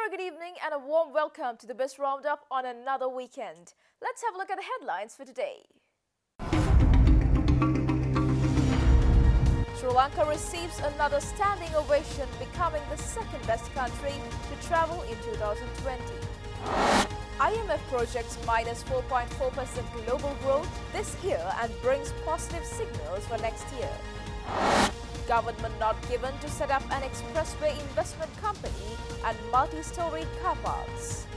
very good evening and a warm welcome to the Biz RoundUp on another weekend. Let's have a look at the headlines for today. Sri Lanka receives another standing ovation, becoming the second best country to travel in 2020. IMF projects minus 4.4% global growth this year and brings positive signals for next year. Government not given to set up an expressway investment company and multi-storied car parks.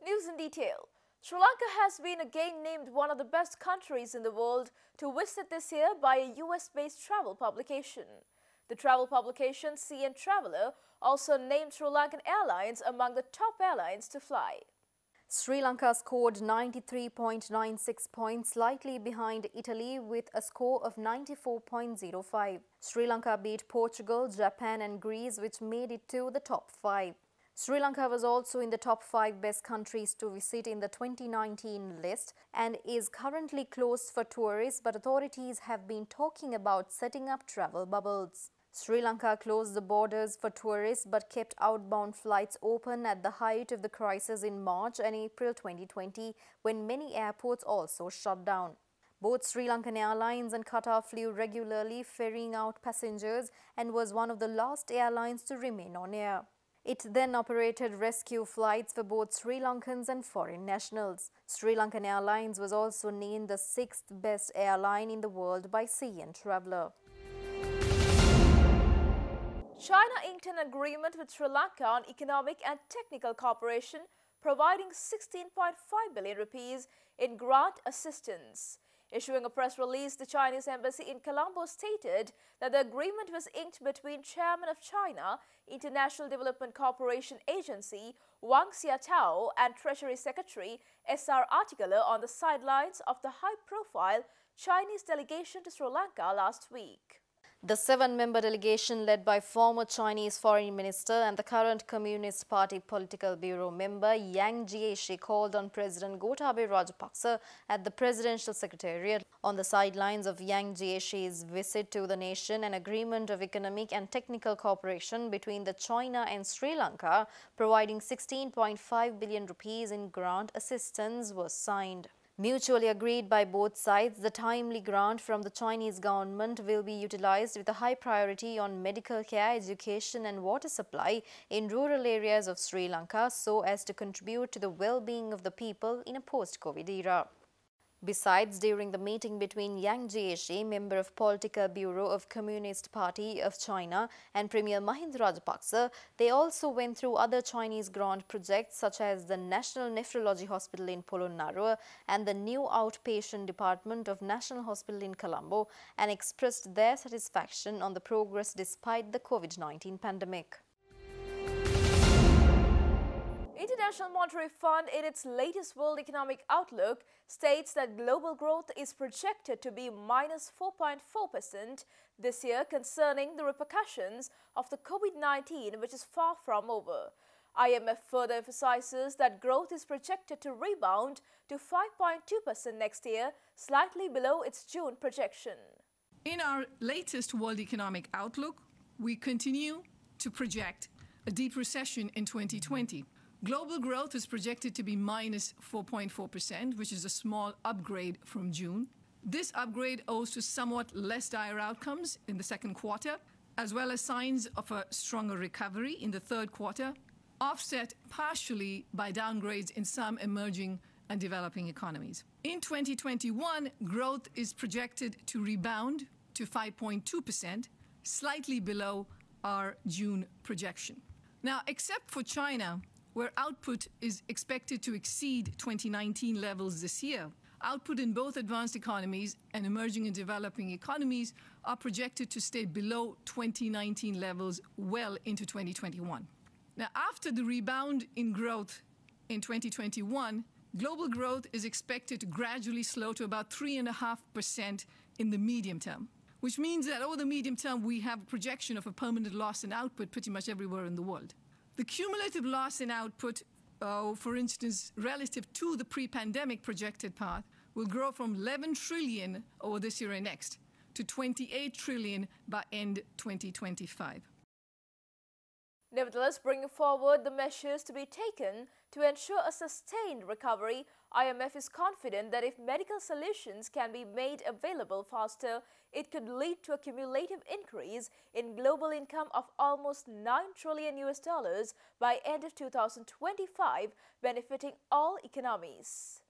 News in detail. Sri Lanka has been again named one of the best countries in the world to visit this year by a US-based travel publication. The travel publication CN Traveller also named Sri Lankan Airlines among the top airlines to fly. Sri Lanka scored 93.96 points, slightly behind Italy with a score of 94.05. Sri Lanka beat Portugal, Japan and Greece, which made it to the top 5. Sri Lanka was also in the top 5 best countries to visit in the 2019 list and is currently closed for tourists, but authorities have been talking about setting up travel bubbles. Sri Lanka closed the borders for tourists but kept outbound flights open at the height of the crisis in March and April 2020, when many airports also shut down. Both Sri Lankan Airlines and Qatar flew regularly, ferrying out passengers, and was one of the last airlines to remain on air. It then operated rescue flights for both Sri Lankans and foreign nationals. Sri Lankan Airlines was also named the 6th best airline in the world by CN Traveller. China inked an agreement with Sri Lanka on economic and technical cooperation, providing 16.5 billion rupees in grant assistance. Issuing a press release, the Chinese embassy in Colombo stated that the agreement was inked between Chairman of China International Development Cooperation Agency Wang Xiaotao and Treasury Secretary S.R. Artigala on the sidelines of the high-profile Chinese delegation to Sri Lanka last week. The 7-member delegation, led by former Chinese Foreign Minister and the current Communist Party Political Bureau member Yang Jiechi, called on President Gotabaya Rajapaksa at the Presidential Secretariat. On the sidelines of Yang Jiechi's visit to the nation, an agreement of economic and technical cooperation between China and Sri Lanka, providing 16.5 billion rupees in grant assistance, was signed. Mutually agreed by both sides, the timely grant from the Chinese government will be utilized with a high priority on medical care, education and water supply in rural areas of Sri Lanka, so as to contribute to the well-being of the people in a post-COVID era. Besides, during the meeting between Yang Jiechi, member of Political Bureau of Communist Party of China, and Premier Mahinda Rajapaksa, they also went through other Chinese grant projects such as the National Nephrology Hospital in Polonnaruwa and the new outpatient department of National Hospital in Colombo, and expressed their satisfaction on the progress despite the COVID-19 pandemic. International Monetary Fund, in its latest World Economic Outlook, states that global growth is projected to be minus 4.4% this year, concerning the repercussions of the COVID-19, which is far from over. IMF further emphasizes that growth is projected to rebound to 5.2% next year, slightly below its June projection. In our latest World Economic Outlook, we continue to project a deep recession in 2020. Global growth is projected to be minus 4.4%, which is a small upgrade from June. This upgrade owes to somewhat less dire outcomes in the second quarter, as well as signs of a stronger recovery in the third quarter, offset partially by downgrades in some emerging and developing economies. In 2021, growth is projected to rebound to 5.2%, slightly below our June projection. Now, except for China, where output is expected to exceed 2019 levels this year, output in both advanced economies and emerging and developing economies are projected to stay below 2019 levels well into 2021. Now, after the rebound in growth in 2021, global growth is expected to gradually slow to about 3.5% in the medium term, which means that over the medium term, we have a projection of a permanent loss in output pretty much everywhere in the world. The cumulative loss in output, for instance, relative to the pre-pandemic projected path, will grow from 11 trillion over this year and next to 28 trillion by end 2025. Nevertheless, bringing forward the measures to be taken to ensure a sustained recovery, IMF is confident that if medical solutions can be made available faster, it could lead to a cumulative increase in global income of almost $9 trillion by end of 2025, benefiting all economies.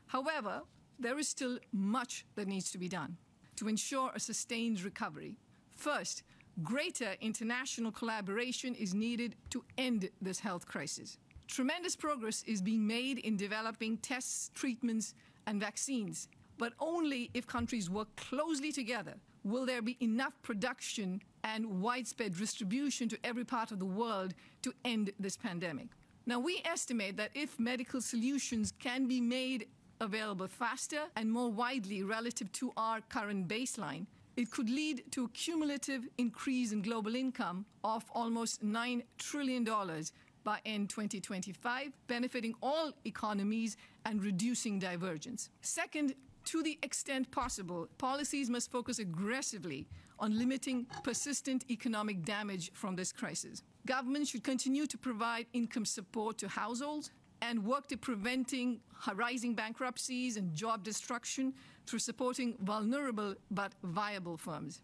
However, there is still much that needs to be done to ensure a sustained recovery. First, greater international collaboration is needed to end this health crisis. Tremendous progress is being made in developing tests, treatments, and vaccines, but only if countries work closely together will there be enough production and widespread distribution to every part of the world to end this pandemic. Now, we estimate that if medical solutions can be made available faster and more widely relative to our current baseline, it could lead to a cumulative increase in global income of almost $9 trillion by end 2025, benefiting all economies and reducing divergence. Second, to the extent possible, policies must focus aggressively on limiting persistent economic damage from this crisis. Governments should continue to provide income support to households and work to preventing rising bankruptcies and job destruction through supporting vulnerable but viable firms.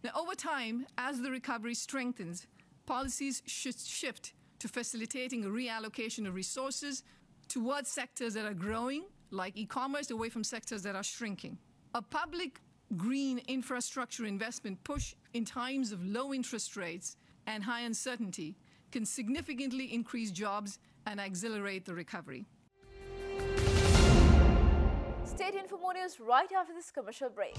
Now, over time, as the recovery strengthens, policies should shift to facilitating a reallocation of resources towards sectors that are growing, like e-commerce, away from sectors that are shrinking. A public green infrastructure investment push in times of low interest rates and high uncertainty can significantly increase jobs and accelerate the recovery. Stay tuned for more news right after this commercial break.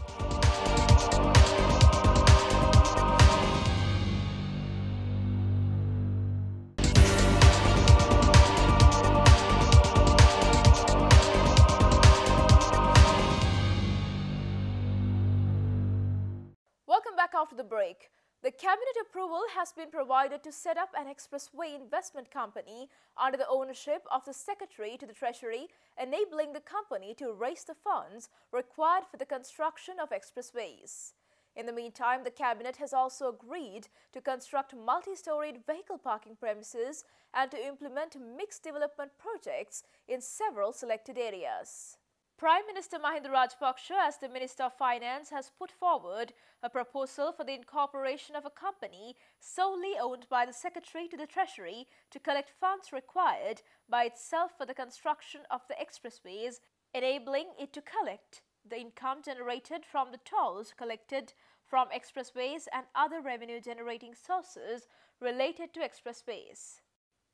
Welcome back after the break. The cabinet approval has been provided to set up an expressway investment company under the ownership of the Secretary to the Treasury, enabling the company to raise the funds required for the construction of expressways. In the meantime, the cabinet has also agreed to construct multi-storied vehicle parking premises and to implement mixed development projects in several selected areas. Prime Minister Mahinda Rajapaksa, as the Minister of Finance, has put forward a proposal for the incorporation of a company solely owned by the Secretary to the Treasury to collect funds required by itself for the construction of the expressways, enabling it to collect the income generated from the tolls collected from expressways and other revenue-generating sources related to expressways.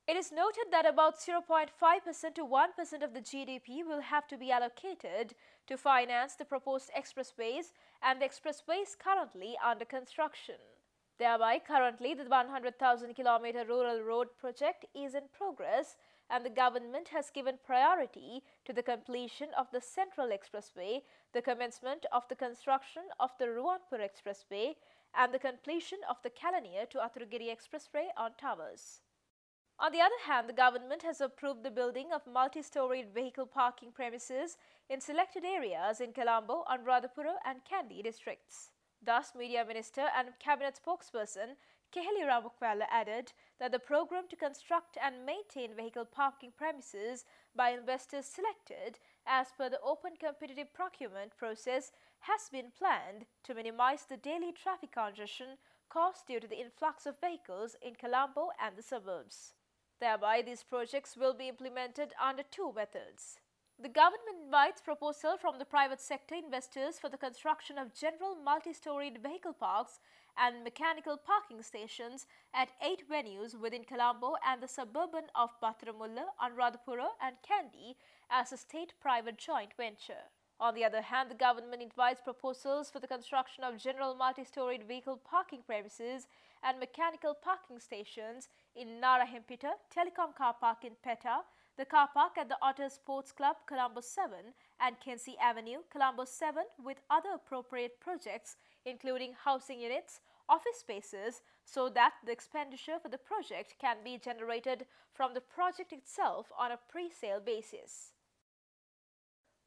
It is noted that about 0.5% to 1% of the GDP will have to be allocated to finance the proposed expressways and the expressways currently under construction. Thereby, currently the 100,000-kilometer rural road project is in progress, and the government has given priority to the completion of the Central Expressway, the commencement of the construction of the Ruwanpur Expressway, and the completion of the Kalaniya to Athuragiri Expressway on towers. On the other hand, the government has approved the building of multi-storied vehicle parking premises in selected areas in Colombo, Anuradhapura and Kandy districts. Thus, Media Minister and Cabinet spokesperson Keheli Ramakwala added that the program to construct and maintain vehicle parking premises by investors selected as per the open competitive procurement process has been planned to minimize the daily traffic congestion caused due to the influx of vehicles in Colombo and the suburbs. Thereby, these projects will be implemented under two methods. The government invites proposal from the private sector investors for the construction of general multi-storied vehicle parks and mechanical parking stations at 8 venues within Colombo and the suburban of Bathuramulla, Anuradhapura and Kandy as a state-private joint venture. On the other hand, the government invites proposals for the construction of general multi-storied vehicle parking premises and mechanical parking stations in Narahempita, Telecom Car Park in Petta, the car park at the Otter Sports Club, Colombo 7 and Kensi Avenue, Colombo 7 with other appropriate projects including housing units, office spaces, so that the expenditure for the project can be generated from the project itself on a pre-sale basis.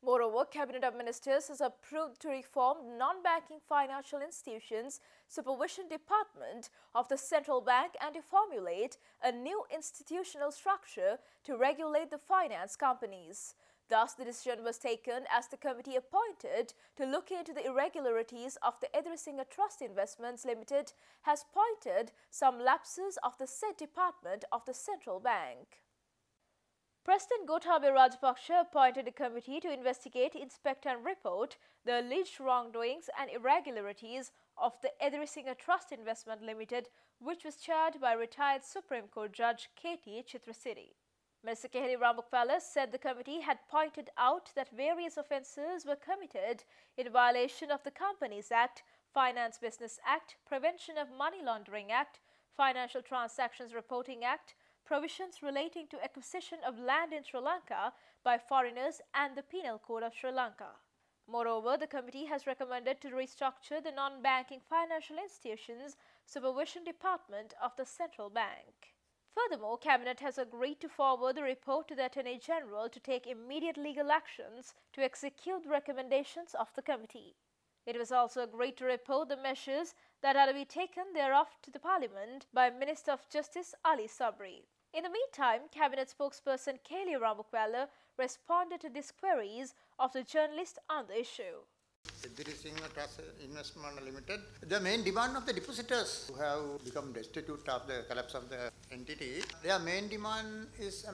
Moreover, Cabinet of Ministers has approved to reform non-banking financial institutions supervision department of the central bank and to formulate a new institutional structure to regulate the finance companies. Thus, the decision was taken as the committee appointed to look into the irregularities of the Edrisinghe Trust Investments Limited has pointed some lapses of the said department of the central bank. President Gotabaya Rajapaksa appointed a committee to investigate, inspect and report the alleged wrongdoings and irregularities of the Edrisinghe Trust Investment Limited, which was chaired by retired Supreme Court Judge K.T. Chitrasiri. Minister Keheli Rambukpala said the committee had pointed out that various offences were committed in violation of the Companies Act, Finance Business Act, Prevention of Money Laundering Act, Financial Transactions Reporting Act, provisions relating to acquisition of land in Sri Lanka by foreigners and the Penal Code of Sri Lanka. Moreover, the committee has recommended to restructure the non-banking financial institutions supervision department of the central bank. Furthermore, Cabinet has agreed to forward the report to the Attorney General to take immediate legal actions to execute the recommendations of the committee. It was also agreed to report the measures that are to be taken thereof to the Parliament by Minister of Justice Ali Sabri. In the meantime, Cabinet spokesperson Keheli Rambukpala responded to these queries of the journalist on the issue. Expenditure Trust Investment Limited, the main demand of the depositors who have become destitute of the collapse of the entity, their main demand is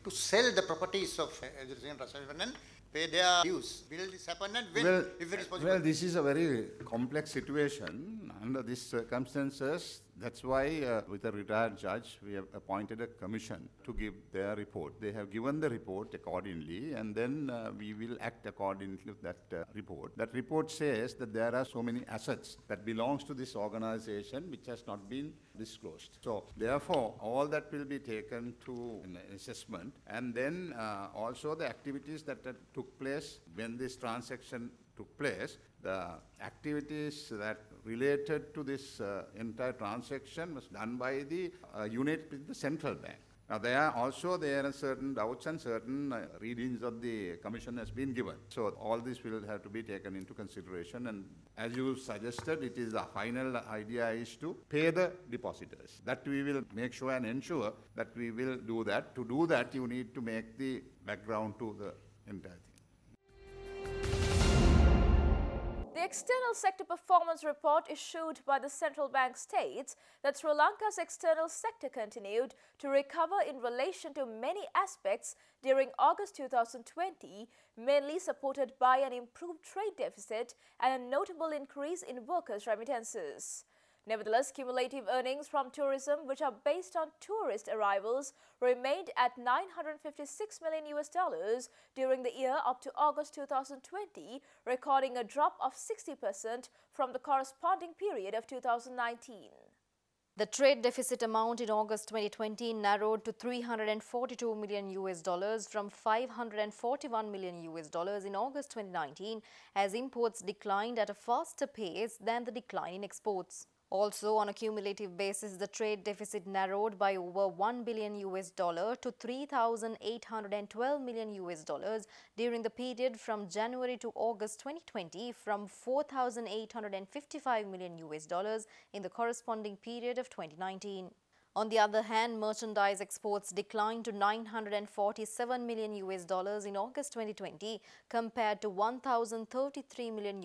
to sell the properties of Expenditure Trust Investment, pay their dues. Will this happen and when, if it is possible? Well, this is a very complex situation. Under these circumstances, that's why with a retired judge, we have appointed a commission to give their report. They have given the report accordingly, and then we will act according to that report. That report says that there are so many assets that belongs to this organization which has not been disclosed. So, therefore, all that will be taken to an assessment, and then also the activities that took place when this transaction took place, the activities that related to this entire transaction was done by the unit with the central bank. Now, there are certain doubts and certain readings of the commission has been given. So, all this will have to be taken into consideration, and as you suggested, it is the final idea is to pay the depositors. That we will make sure and ensure that we will do that. To do that, you need to make the background to the entire thing. The external sector performance report issued by the central bank states that Sri Lanka's external sector continued to recover in relation to many aspects during August 2020, mainly supported by an improved trade deficit and a notable increase in workers' remittances. Nevertheless, cumulative earnings from tourism, which are based on tourist arrivals, remained at $956 million during the year up to August 2020, recording a drop of 60% from the corresponding period of 2019. The trade deficit amount in August 2020 narrowed to $342 million from $541 million in August 2019, as imports declined at a faster pace than the decline in exports. Also, on a cumulative basis, the trade deficit narrowed by over $1 billion to $3,812 million during the period from January to August 2020, from $4,855 million in the corresponding period of 2019. On the other hand, merchandise exports declined to $947 million in August 2020 compared to $1,033 million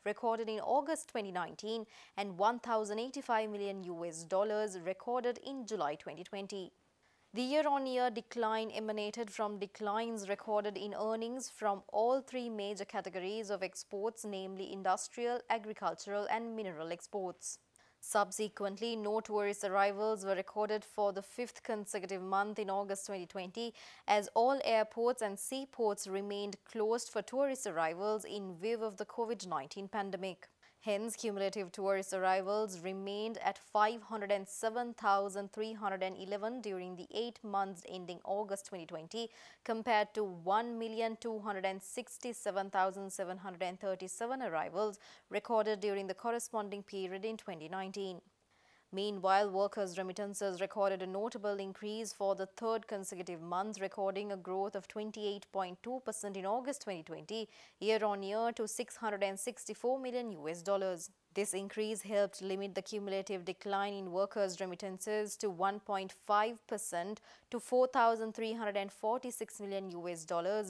recorded in August 2019 and $1,085 million recorded in July 2020. The year-on-year decline emanated from declines recorded in earnings from all three major categories of exports, namely industrial, agricultural and mineral exports. Subsequently, no tourist arrivals were recorded for the fifth consecutive month in August 2020, as all airports and seaports remained closed for tourist arrivals in view of the COVID-19 pandemic. Hence, cumulative tourist arrivals remained at 507,311 during the 8 months ending August 2020 compared to 1,267,737 arrivals recorded during the corresponding period in 2019. Meanwhile, workers' remittances recorded a notable increase for the third consecutive month, recording a growth of 28.2% in August 2020, year-on-year to $664 million. This increase helped limit the cumulative decline in workers' remittances to 1.5% to $4,346 million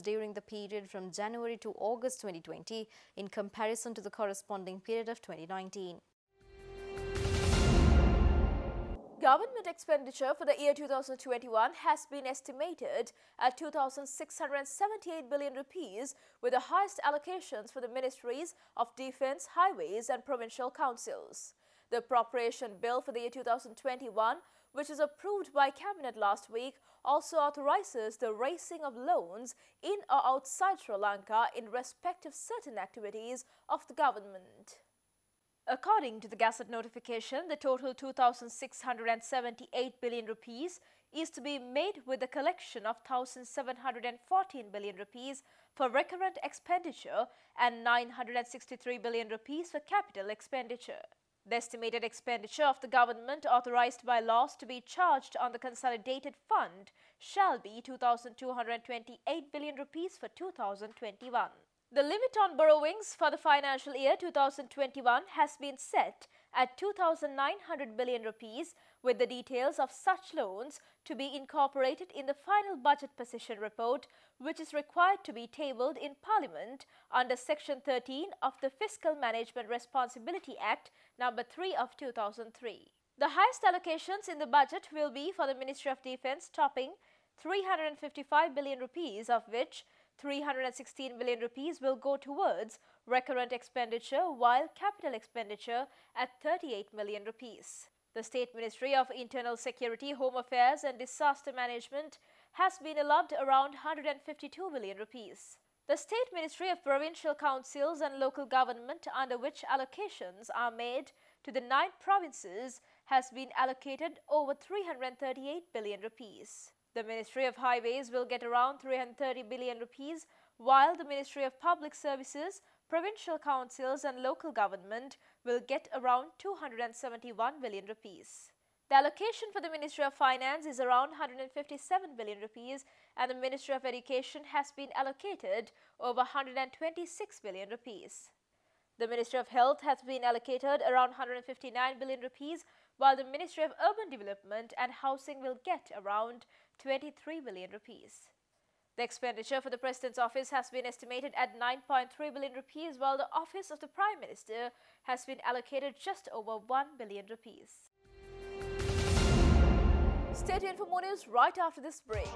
during the period from January to August 2020 in comparison to the corresponding period of 2019. Government expenditure for the year 2021 has been estimated at 2,678 billion rupees, with the highest allocations for the Ministries of Defence, Highways and Provincial Councils. The appropriation bill for the year 2021, which was approved by Cabinet last week, also authorizes the raising of loans in or outside Sri Lanka in respect of certain activities of the government. According to the Gazette notification, the total 2,678 billion rupees is to be made with the collection of 1,714 billion rupees for recurrent expenditure and 963 billion rupees for capital expenditure. The estimated expenditure of the government authorized by laws to be charged on the consolidated fund shall be 2,228 billion rupees for 2021. The limit on borrowings for the financial year 2021 has been set at 2,900 billion rupees, with the details of such loans to be incorporated in the final budget position report, which is required to be tabled in Parliament under Section 13 of the Fiscal Management Responsibility Act No. 3 of 2003. The highest allocations in the budget will be for the Ministry of Defence, topping 355 billion rupees, of which 316 billion rupees will go towards recurrent expenditure, while capital expenditure at 38 million rupees. The State Ministry of Internal Security, Home Affairs and Disaster Management has been allowed around 152 billion rupees. The State Ministry of Provincial Councils and Local Government, under which allocations are made to the 9 provinces, has been allocated over 338 billion rupees. The Ministry of Highways will get around 330 billion rupees, while the Ministry of Public Services, Provincial Councils and Local Government will get around 271 billion rupees. The allocation for the Ministry of Finance is around 157 billion rupees, and the Ministry of Education has been allocated over 126 billion rupees. The Ministry of Health has been allocated around 159 billion rupees, while the Ministry of Urban Development and Housing will get around 23 billion rupees. The expenditure for the President's office has been estimated at 9.3 billion rupees, while the office of the Prime Minister has been allocated just over 1 billion rupees. Stay tuned for more news right after this break.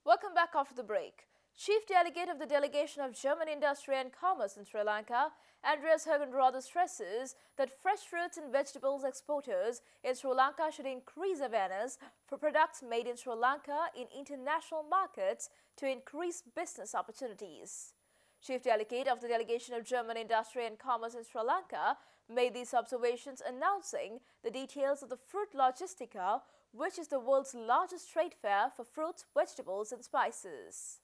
Welcome back after the break. Chief Delegate of the Delegation of German Industry and Commerce in Sri Lanka, Andreas Högenrother, stresses that fresh fruits and vegetables exporters in Sri Lanka should increase awareness for products made in Sri Lanka in international markets to increase business opportunities. Chief Delegate of the Delegation of German Industry and Commerce in Sri Lanka made these observations announcing the details of the Fruit Logistica, which is the world's largest trade fair for fruits, vegetables and spices.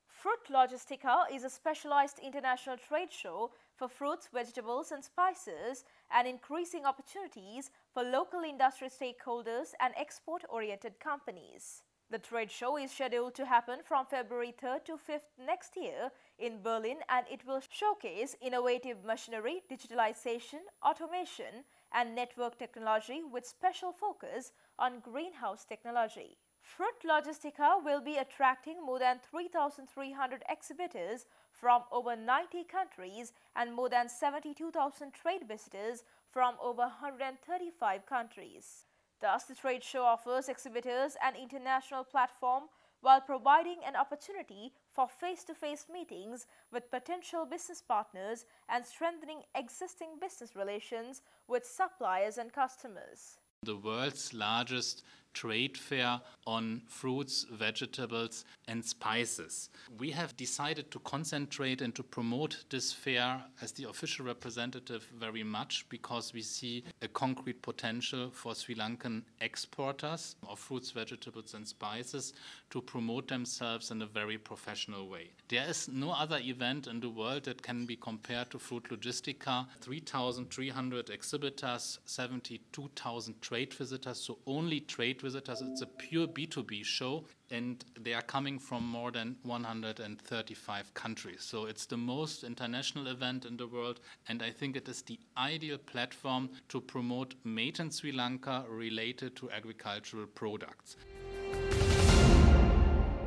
Fruit Logistica is a specialized international trade show for fruits, vegetables and spices, and increasing opportunities for local industry stakeholders and export-oriented companies. The trade show is scheduled to happen from February 3rd to 5th next year in Berlin, and it will showcase innovative machinery, digitalization, automation and network technology with special focus on greenhouse technology. Fruit Logistica will be attracting more than 3,300 exhibitors from over 90 countries and more than 72,000 trade visitors from over 135 countries. Thus, the trade show offers exhibitors an international platform while providing an opportunity for face-to-face meetings with potential business partners and strengthening existing business relations with suppliers and customers. The world's largest trade fair on fruits, vegetables and spices. We have decided to concentrate and to promote this fair as the official representative very much because we see a concrete potential for Sri Lankan exporters of fruits, vegetables and spices to promote themselves in a very professional way. There is no other event in the world that can be compared to Fruit Logistica. 3,300 exhibitors, 72,000 trade visitors, so only trade visitors. It's a pure B2B show, and they are coming from more than 135 countries. So it's the most international event in the world, and I think it is the ideal platform to promote made in Sri Lanka related to agricultural products.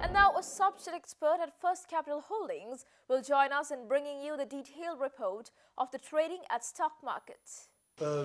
And now a subject expert at First Capital Holdings will join us in bringing you the detailed report of the trading at stock markets.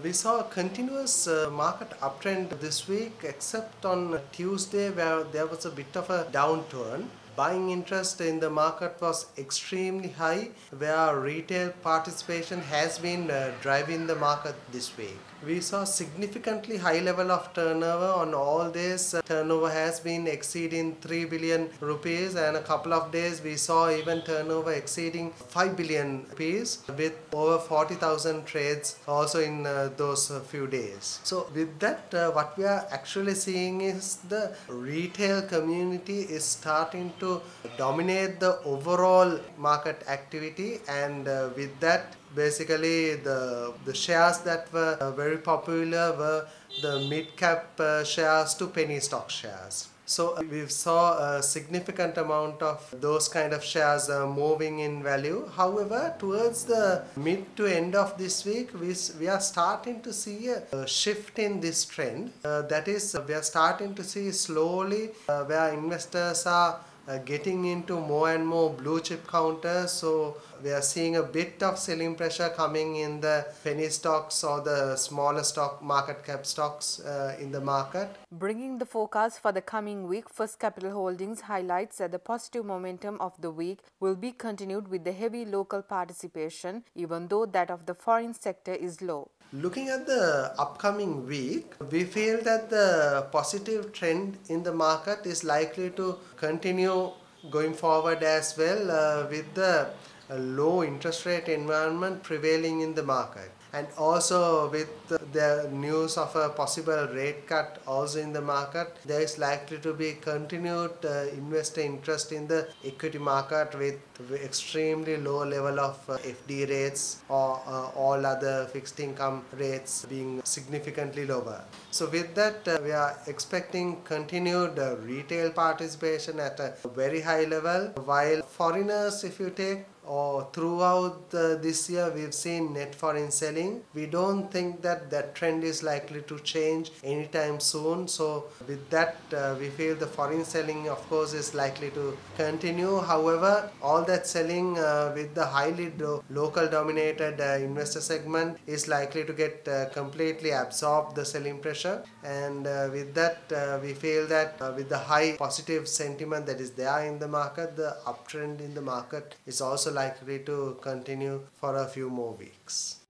We saw a continuous market uptrend this week, except on Tuesday where there was a bit of a downturn. Buying interest in the market was extremely high, where retail participation has been driving the market this week. We saw significantly high level of turnover on all days. Turnover has been exceeding 3 billion rupees, and a couple of days we saw even turnover exceeding 5 billion rupees with over 40,000 trades also in those few days. So with that, what we are actually seeing is the retail community is starting to dominate the overall market activity, and with that basically the shares that were very popular were the mid-cap shares to penny stock shares. So we saw a significant amount of those kind of shares moving in value. However, towards the mid to end of this week, we are starting to see a shift in this trend. That is, we are starting to see slowly where investors are getting into more and more blue chip counters. So we are seeing a bit of selling pressure coming in the penny stocks or the smaller stock market cap stocks in the market. Bringing the forecast for the coming week, First Capital Holdings highlights that the positive momentum of the week will be continued with the heavy local participation, even though that of the foreign sector is low. Looking at the upcoming week, we feel that the positive trend in the market is likely to continue going forward as well, with the low interest rate environment prevailing in the market. And also with the news of a possible rate cut also in the market, there is likely to be continued investor interest in the equity market with extremely low level of FD rates or all other fixed income rates being significantly lower. So with that, we are expecting continued retail participation at a very high level, while foreigners, if you take, or throughout this year we've seen net foreign selling. We don't think that that trend is likely to change anytime soon. So with that, we feel the foreign selling of course is likely to continue. However, all that selling with the highly local dominated investor segment is likely to get completely absorbed the selling pressure, and with that we feel that with the high positive sentiment that is there in the market, the uptrend in the market is also likely to continue for a few more weeks.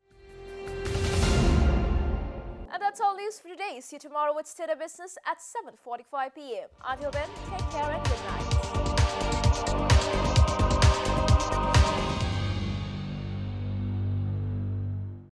And that's all news for today. See you tomorrow with State of Business at 7:45 p.m. Until then, take care and good night.